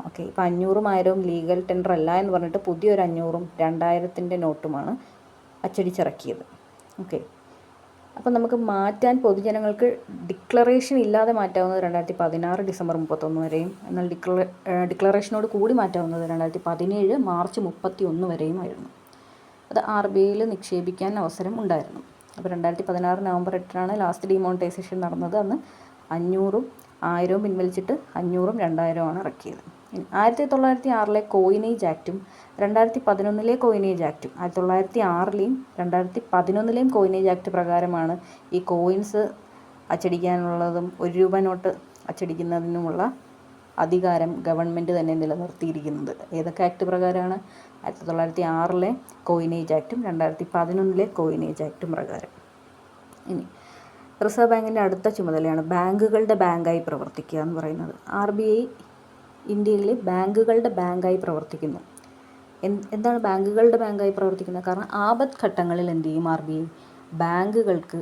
ഓക്കെ, ഇപ്പോൾ 500ഉം 1000ഉം ലീഗൽ ടെൻഡർ അല്ല എന്ന് പറഞ്ഞിട്ട് പുതിയൊരു 500ഉം 2000ൻ്റെ നോട്ടുമാണ് അച്ചടിച്ചിറക്കിയത്. ഓക്കെ, അപ്പോൾ നമുക്ക് മാറ്റാൻ പൊതുജനങ്ങൾക്ക് ഡിക്ലറേഷൻ ഇല്ലാതെ മാറ്റാവുന്നത് 2016 ഡിസംബർ 31 വരെയും, എന്നാൽ ഡിക്ലറേഷനോട് കൂടി മാറ്റാവുന്നത് 2017 മാർച്ച് 31 വരെയുമായിരുന്നു. അത് RBIയിൽ നിക്ഷേപിക്കാൻ അവസരം ഉണ്ടായിരുന്നു. അപ്പോൾ 2016 നവംബർ 8 ലാസ്റ്റ് ഡീമോണിറ്റൈസേഷൻ നടന്നത്. അന്ന് 500ഉം 1000ഉം പിൻവലിച്ചിട്ട് 500ഉം 2000ഉമാണ് ഇറക്കിയത്. 1906 കോയിനേജ് ആക്റ്റും 2011 കോയിനേജ് ആക്റ്റും, 1906 2011 കോയിനേജ് ആക്ട് പ്രകാരമാണ് ഈ കോയിൻസ് അച്ചടിക്കാനുള്ളതും 1 രൂപ നോട്ട് അച്ചടിക്കുന്നതിനുമുള്ള അധികാരം ഗവൺമെൻറ് തന്നെ നിലനിർത്തിയിരിക്കുന്നത്. ഏതൊക്കെ ആക്ട് പ്രകാരമാണ്? 1906 കോയിനേജ് ആക്റ്റും 2011 കോയിനേജ് ആക്റ്റും പ്രകാരം. ഇനി റിസർവ് ബാങ്കിൻ്റെ അടുത്ത ചുമതലയാണ് ബാങ്കുകളുടെ ബാങ്കായി പ്രവർത്തിക്കുക എന്ന് പറയുന്നത്. RBI ഇന്ത്യയിലെ ബാങ്കുകളുടെ ബാങ്കായി പ്രവർത്തിക്കുന്നു. എന്താണ് ബാങ്കുകളുടെ ബാങ്കായി പ്രവർത്തിക്കുന്നത്? കാരണം ആപത്ത് ഘട്ടങ്ങളിൽ എന്ത് ചെയ്യും RBI? ബാങ്കുകൾക്ക്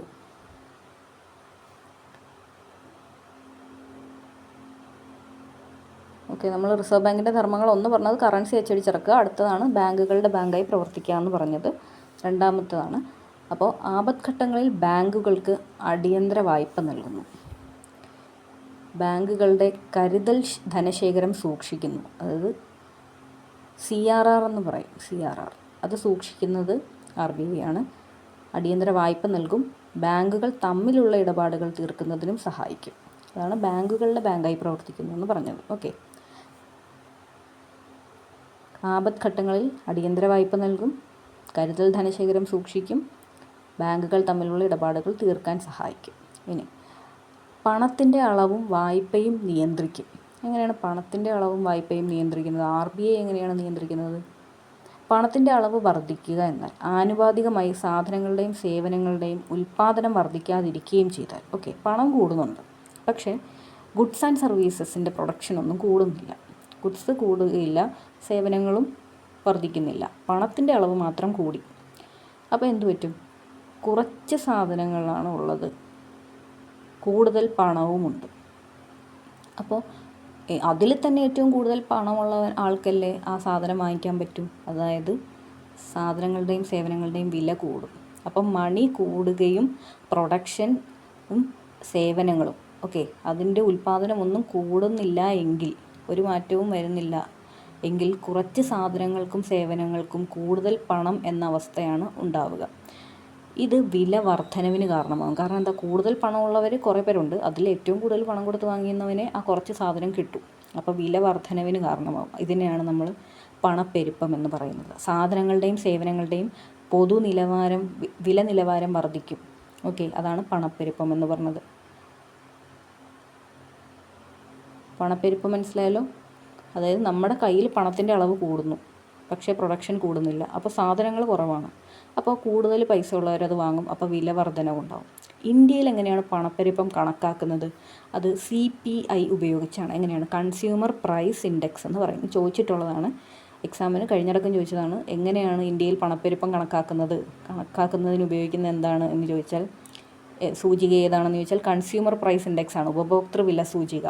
ഓക്കെ, നമ്മൾ റിസർവ് ബാങ്കിൻ്റെ ധർമ്മങ്ങൾ ഒന്ന് പറഞ്ഞത് കറൻസി അച്ചടിച്ചിറക്കുക, അടുത്തതാണ് ബാങ്കുകളുടെ ബാങ്കായി പ്രവർത്തിക്കുക എന്ന് പറഞ്ഞത്, രണ്ടാമത്തതാണ്. അപ്പോൾ ആപത്ഘട്ടങ്ങളിൽ ബാങ്കുകൾക്ക് അടിയന്തര വായ്പ നൽകുന്നു. ബാങ്കുകളുടെ കരുതൽ ധനശേഖരം സൂക്ഷിക്കുന്നു. അതായത് CRR എന്ന് പറയും. CRR അത് സൂക്ഷിക്കുന്നത് RBI ആണ്. അടിയന്തര വായ്പ നൽകും. ബാങ്കുകൾ തമ്മിലുള്ള ഇടപാടുകൾ തീർക്കുന്നതിനും സഹായിക്കും. അതാണ് ബാങ്കുകളുടെ ബാങ്കായി പ്രവർത്തിക്കുന്നു എന്ന് പറഞ്ഞത്. ഓക്കെ, ആപത്ഘട്ടങ്ങളിൽ അടിയന്തര വായ്പ നൽകും, കരുതൽ ധനശേഖരം സൂക്ഷിക്കും, ബാങ്കുകൾ തമ്മിലുള്ള ഇടപാടുകൾ തീർക്കാൻ സഹായിക്കും. ഇനി പണത്തിൻ്റെ അളവും വായ്പയും നിയന്ത്രിക്കും. എങ്ങനെയാണ് പണത്തിൻ്റെ അളവും വായ്പയും നിയന്ത്രിക്കുന്നത്? RBI എങ്ങനെയാണ് നിയന്ത്രിക്കുന്നത്? പണത്തിൻ്റെ അളവ് വർദ്ധിക്കുക എന്നാൽ ആനുപാതികമായി സാധനങ്ങളുടെയും സേവനങ്ങളുടെയും ഉൽപ്പാദനം വർദ്ധിക്കാതിരിക്കുകയും ചെയ്താൽ, പണം കൂടുന്നുണ്ട്, പക്ഷേ ഗുഡ്സ് ആൻഡ് സർവീസസിൻ്റെ പ്രൊഡക്ഷനൊന്നും കൂടുന്നില്ല. ഗുഡ്സ് കൂടുകയില്ല, സേവനങ്ങളും വർദ്ധിക്കുന്നില്ല, പണത്തിൻ്റെ അളവ് മാത്രം കൂടി. അപ്പോൾ എന്തു പറ്റും? കുറച്ച് സാധനങ്ങളാണ് ഉള്ളത്, കൂടുതൽ പണവുമുണ്ട്. അപ്പോൾ അതിൽ തന്നെ ഏറ്റവും കൂടുതൽ പണമുള്ള ആൾക്കല്ലേ ആ സാധനം വാങ്ങിക്കാൻ പറ്റും. അതായത് സാധനങ്ങളുടെയും സേവനങ്ങളുടെയും വില കൂടും. അപ്പം മണി കൂടുകയും പ്രൊഡക്ഷനും സേവനങ്ങളും അതിൻ്റെ ഉൽപ്പാദനമൊന്നും കൂടുന്നില്ല എങ്കിൽ, ഒരു മാറ്റവും വരുന്നില്ല എങ്കിൽ കുറച്ച് സാധനങ്ങൾക്കും സേവനങ്ങൾക്കും കൂടുതൽ പണം എന്ന അവസ്ഥയാണ് ഉണ്ടാവുക. ഇത് വില വർധനവിന് കാരണമാകും. കാരണം എന്താ? കൂടുതൽ പണമുള്ളവർ കുറേ പേരുണ്ട്, അതിൽ ഏറ്റവും കൂടുതൽ പണം കൊടുത്ത് വാങ്ങിയുന്നവനെ ആ കുറച്ച് സാധനം കിട്ടും. അപ്പോൾ വില വർധനവിന് കാരണമാകും. ഇതിനെയാണ് നമ്മൾ പണപ്പെരുപ്പം എന്ന് പറയുന്നത്. സാധനങ്ങളുടെയും സേവനങ്ങളുടെയും വില നിലവാരം വർദ്ധിക്കും. അതാണ് പണപ്പെരുപ്പം എന്ന് പറഞ്ഞത്. പണപ്പെരുപ്പം മനസ്സിലായല്ലോ? അതായത് നമ്മുടെ കയ്യിൽ പണത്തിൻ്റെ അളവ് കൂടുന്നു, പക്ഷേ പ്രൊഡക്ഷൻ കൂടുന്നില്ല. അപ്പോൾ സാധനങ്ങൾ കുറവാണ്, അപ്പോൾ കൂടുതൽ പൈസ ഉള്ളവരത് വാങ്ങും, അപ്പോൾ വില വർധനവുണ്ടാവും. ഇന്ത്യയിൽ എങ്ങനെയാണ് പണപ്പെരുപ്പം കണക്കാക്കുന്നത്? അത് CPI ഉപയോഗിച്ചാണ്. എങ്ങനെയാണ്? കൺസ്യൂമർ പ്രൈസ് ഇൻഡെക്സ് എന്ന് പറയുന്നത്. ചോദിച്ചിട്ടുള്ളതാണ്, എക്സാമിന് കഴിഞ്ഞിടക്കും ചോദിച്ചതാണ്. എങ്ങനെയാണ് ഇന്ത്യയിൽ പണപ്പെരുപ്പം കണക്കാക്കുന്നതിന് ഉപയോഗിക്കുന്നത് എന്താണ് എന്ന് ചോദിച്ചാൽ, സൂചിക ഏതാണെന്ന് ചോദിച്ചാൽ കൺസ്യൂമർ പ്രൈസ് ഇൻഡെക്സ് ആണ്, ഉപഭോക്തൃ വില സൂചിക.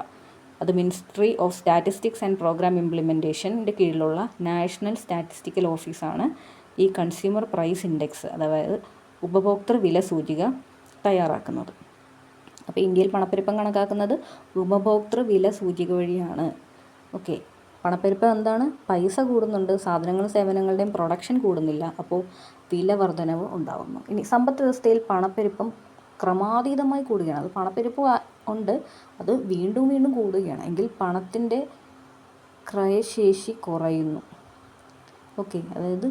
അത് ministry of statistics and programme ഇംപ്ലിമെൻറ്റേഷൻ്റെ കീഴിലുള്ള നാഷണൽ സ്റ്റാറ്റിസ്റ്റിക്കൽ ഓഫീസാണ് ഈ കൺസ്യൂമർ പ്രൈസ് ഇൻഡെക്സ്, അതായത് ഉപഭോക്തൃ വില സൂചിക തയ്യാറാക്കുന്നത്. അപ്പോൾ ഇന്ത്യയിൽ പണപ്പെരുപ്പം കണക്കാക്കുന്നത് ഉപഭോക്തൃ വില സൂചിക വഴിയാണ്. പണപ്പെരുപ്പം എന്താണ്? പൈസ കൂടുന്നുണ്ട്, സാധനങ്ങളും സേവനങ്ങളുടെയും പ്രൊഡക്ഷൻ കൂടുന്നില്ല, അപ്പോൾ വില വർധനവ് ഉണ്ടാകുന്നു. ഇനി സമ്പദ് വ്യവസ്ഥയിൽ പണപ്പെരുപ്പം ക്രമാതീതമായി കൂടുകയാണ്. അത് പണപ്പെരുപ്പം ഉണ്ട്, അത് വീണ്ടും വീണ്ടും കൂടുകയാണ് എങ്കിൽ പണത്തിൻ്റെ ക്രയശേഷി കുറയുന്നു. അതായത്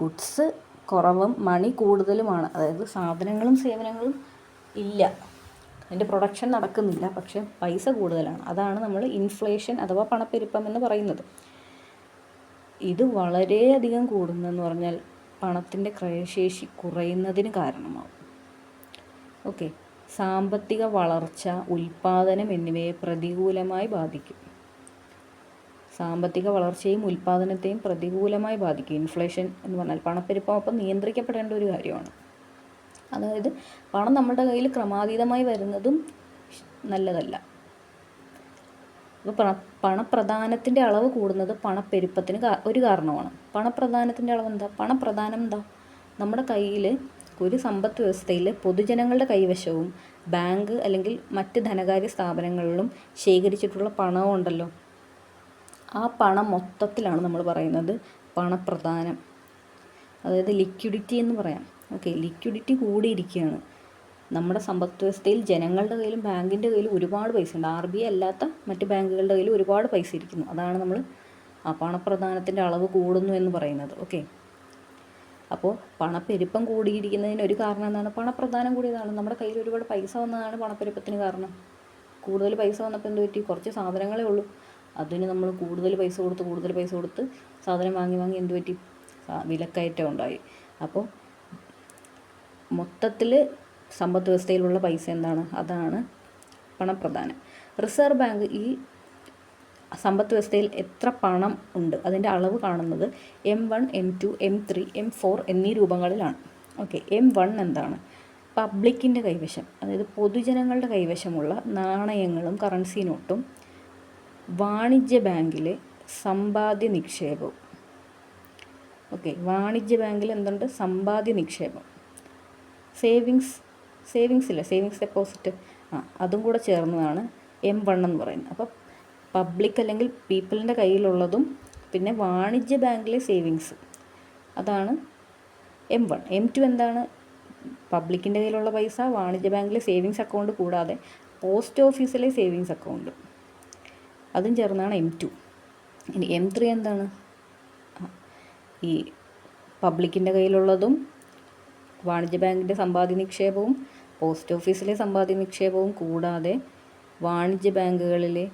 ഗുഡ്സ് കുറവും മണി കൂടുതലുമാണ്. അതായത് സാധനങ്ങളും സേവനങ്ങളും ഇല്ല, അതിൻ്റെ പ്രൊഡക്ഷൻ നടക്കുന്നില്ല, പക്ഷേ പൈസ കൂടുതലാണ്. അതാണ് നമ്മൾ ഇൻഫ്ലേഷൻ അഥവാ പണപ്പെരുപ്പം എന്ന് പറയുന്നത്. ഇത് വളരെയധികം കൂടുന്നതെന്ന് പറഞ്ഞാൽ പണത്തിൻ്റെ ക്രയശേഷി കുറയുന്നതിന് കാരണമാകും. സാമ്പത്തിക വളർച്ച, ഉൽപ്പാദനം എന്നിവയെ പ്രതികൂലമായി ബാധിക്കും. സാമ്പത്തിക വളർച്ചയും ഉൽപ്പാദനത്തെയും പ്രതികൂലമായി ബാധിക്കും. ഇൻഫ്ലേഷൻ എന്ന് പറഞ്ഞാൽ പണപ്പെരുപ്പം അപ്പം നിയന്ത്രിക്കപ്പെടേണ്ട ഒരു കാര്യമാണ്. അതായത് പണം നമ്മുടെ കയ്യിൽ ക്രമാതീതമായി വരുന്നതും നല്ലതല്ല. അപ്പോൾ പണപ്രധാനത്തിൻ്റെ അളവ് കൂടുന്നത് പണപ്പെരുപ്പത്തിന് ഒരു കാരണമാണ്. പണപ്രധാനത്തിൻ്റെ അളവ് എന്താ? പണപ്രധാനം എന്താ? നമ്മുടെ കയ്യിൽ ഒരു സമ്പദ് വ്യവസ്ഥയിൽ പൊതുജനങ്ങളുടെ കൈവശവും ബാങ്ക് അല്ലെങ്കിൽ മറ്റ് ധനകാര്യ സ്ഥാപനങ്ങളിലും ശേഖരിച്ചിട്ടുള്ള പണവും ഉണ്ടല്ലോ, ആ പണം മൊത്തത്തിലാണ് നമ്മൾ പറയുന്നത് പണപ്രധാനം. അതായത് ലിക്വിഡിറ്റി എന്ന് പറയാം. ലിക്വിഡിറ്റി കൂടിയിരിക്കുകയാണ്. നമ്മുടെ സമ്പദ് വ്യവസ്ഥയിൽ ജനങ്ങളുടെ കയ്യിലും ബാങ്കിൻ്റെ കയ്യിലും ഒരുപാട് പൈസ ഉണ്ട്. RBI അല്ലാത്ത മറ്റ് ബാങ്കുകളുടെ കയ്യിൽ ഒരുപാട് പൈസ ഇരിക്കുന്നു. അതാണ് നമ്മൾ പണപ്രധാനത്തിൻ്റെ അളവ് കൂടുന്നു എന്ന് പറയുന്നത്. അപ്പോൾ പണപ്പെരുപ്പം കൂടിയിരിക്കുന്നതിന് ഒരു കാരണം എന്താണ്? പണപ്രധാനം കൂടിയതാണ്. നമ്മുടെ കയ്യിൽ ഒരുപാട് പൈസ വന്നതാണ് പണപ്പെരുപ്പത്തിന് കാരണം. കൂടുതൽ പൈസ വന്നപ്പോൾ എന്ത് പറ്റി? കുറച്ച് സാധനങ്ങളേ ഉള്ളൂ, അതിന് നമ്മൾ കൂടുതൽ പൈസ കൊടുത്ത് സാധനം വാങ്ങി എന്ത് പറ്റി? വിലക്കയറ്റം ഉണ്ടായി. അപ്പോൾ മൊത്തത്തിൽ സമ്പദ് വ്യവസ്ഥയിലുള്ള പൈസ എന്താണ്? അതാണ് പണപ്രധാനം. റിസർവ് ബാങ്ക് ഈ സമ്പദ് വ്യവസ്ഥയിൽ എത്ര പണം ഉണ്ട് അതിൻ്റെ അളവ് കാണുന്നത് M1, M2, M3, M4 എന്നീ രൂപങ്ങളിലാണ്. M1 എന്താണ്? പബ്ലിക്കിൻ്റെ കൈവശം, അതായത് പൊതുജനങ്ങളുടെ കൈവശമുള്ള നാണയങ്ങളും കറൻസി നോട്ടും വാണിജ്യ ബാങ്കിലെ സമ്പാദ്യ നിക്ഷേപവും. വാണിജ്യ ബാങ്കിൽ എന്തുണ്ട്? സമ്പാദ്യ നിക്ഷേപം. സേവിങ്സ് ഡെപ്പോസിറ്റ്, അതും കൂടെ ചേർന്നതാണ് M1 എന്ന് പറയുന്നത്. അപ്പോൾ പബ്ലിക് അല്ലെങ്കിൽ പീപ്പിളിൻ്റെ കയ്യിലുള്ളതും പിന്നെ വാണിജ്യ ബാങ്കിലെ സേവിങ്സ്, അതാണ് M1. M2 എന്താണ്? പബ്ലിക്കിൻ്റെ കയ്യിലുള്ള പൈസ, വാണിജ്യ ബാങ്കിലെ സേവിങ്സ് അക്കൗണ്ട് കൂടാതെ പോസ്റ്റ് ഓഫീസിലെ സേവിങ്സ് അക്കൗണ്ട്, അതും ചേർന്നാണ് M2. ഇനി M3 എന്താണ്? ഈ പബ്ലിക്കിൻ്റെ കയ്യിലുള്ളതും വാണിജ്യ ബാങ്കിൻ്റെ സമ്പാദ്യ നിക്ഷേപവും പോസ്റ്റ് ഓഫീസിലെ സമ്പാദ്യ നിക്ഷേപവും കൂടാതെ വാണിജ്യ ബാങ്കുകളിലെ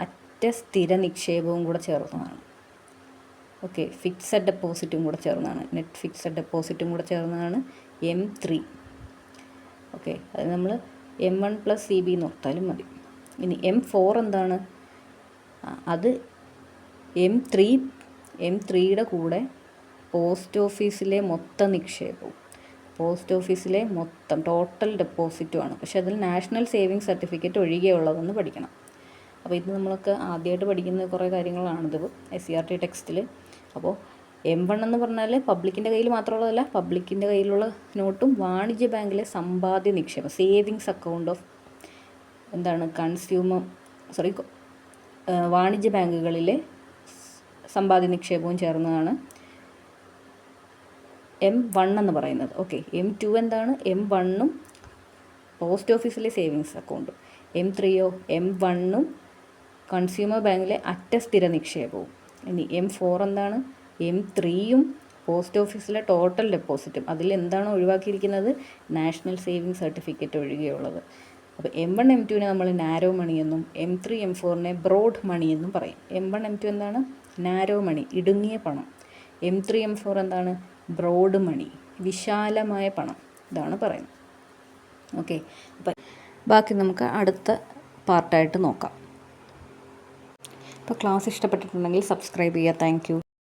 അറ്റ സ്ഥിര നിക്ഷേപവും കൂടെ ചേർന്നതാണ്. ഓക്കെ, ഫിക്സഡ് ഡെപ്പോസിറ്റും കൂടെ ചേർന്നതാണ്, നെറ്റ് ഫിക്സഡ് ഡെപ്പോസിറ്റും കൂടെ ചേർന്നതാണ് M3. ഓക്കെ, അത് നമ്മൾ M1 + CB എന്ന് ഓർത്താലും മതി. ഇനി M4 എന്താണ്? അത് M3യുടെ കൂടെ പോസ്റ്റ് ഓഫീസിലെ മൊത്തം നിക്ഷേപവും പോസ്റ്റ് ഓഫീസിലെ മൊത്തം ടോട്ടൽ ഡെപ്പോസിറ്റുമാണ്. പക്ഷേ അതിൽ നാഷണൽ സേവിങ്സ് സർട്ടിഫിക്കറ്റ് ഒഴികെയുള്ളതെന്ന് പഠിക്കണം. അപ്പോൾ ഇത് നമ്മളൊക്കെ ആദ്യമായിട്ട് പഠിക്കുന്ന കുറേ കാര്യങ്ങളാണിത് SCERT ടെക്സ്റ്റിൽ. അപ്പോൾ M1 എന്ന് പറഞ്ഞാൽ പബ്ലിക്കിൻ്റെ കയ്യിൽ മാത്രമുള്ളതല്ല, പബ്ലിക്കിൻ്റെ കയ്യിലുള്ള നോട്ടും വാണിജ്യ ബാങ്കിലെ സമ്പാദ്യ നിക്ഷേപം സേവിങ്സ് അക്കൗണ്ട് ഓഫ് വാണിജ്യ ബാങ്കുകളിലെ സമ്പാദ്യ നിക്ഷേപവും ചേർന്നതാണ് M1 എന്ന് പറയുന്നത്. ഓക്കെ, M2 എന്താണ്? M1ഉം പോസ്റ്റ് ഓഫീസിലെ സേവിങ്സ് അക്കൗണ്ടും. M3യോ M1ഉം കൺസ്യൂമർ ബാങ്കിലെ അറ്റ സ്ഥിര നിക്ഷേപവും. ഇനി M4 എന്താണ്? M3യും പോസ്റ്റ് ഓഫീസിലെ ടോട്ടൽ ഡെപ്പോസിറ്റും. അതിൽ എന്താണ് ഒഴിവാക്കിയിരിക്കുന്നത്? നാഷണൽ സേവിങ്സ് സർട്ടിഫിക്കറ്റ് ഒഴികെയുള്ളത്. അപ്പോൾ M1 M2നെ നമ്മൾ നാരോ മണി എന്നും M3 M4നെ ബ്രോഡ് മണി എന്നും പറയും. M1 M2 എന്താണ്? നാരോ മണി, ഇടുങ്ങിയ പണം. M3 M4 എന്താണ്? ബ്രോഡ് മണി, വിശാലമായ പണം. ഇതാണ് പറയുന്നത്. ഓക്കെ, അപ്പം ബാക്കി നമുക്ക് അടുത്ത പാർട്ടായിട്ട് നോക്കാം. അപ്പോൾ ക്ലാസ് ഇഷ്ടപ്പെട്ടിട്ടുണ്ടെങ്കിൽ സബ്സ്ക്രൈബ് ചെയ്യുക. Thank you.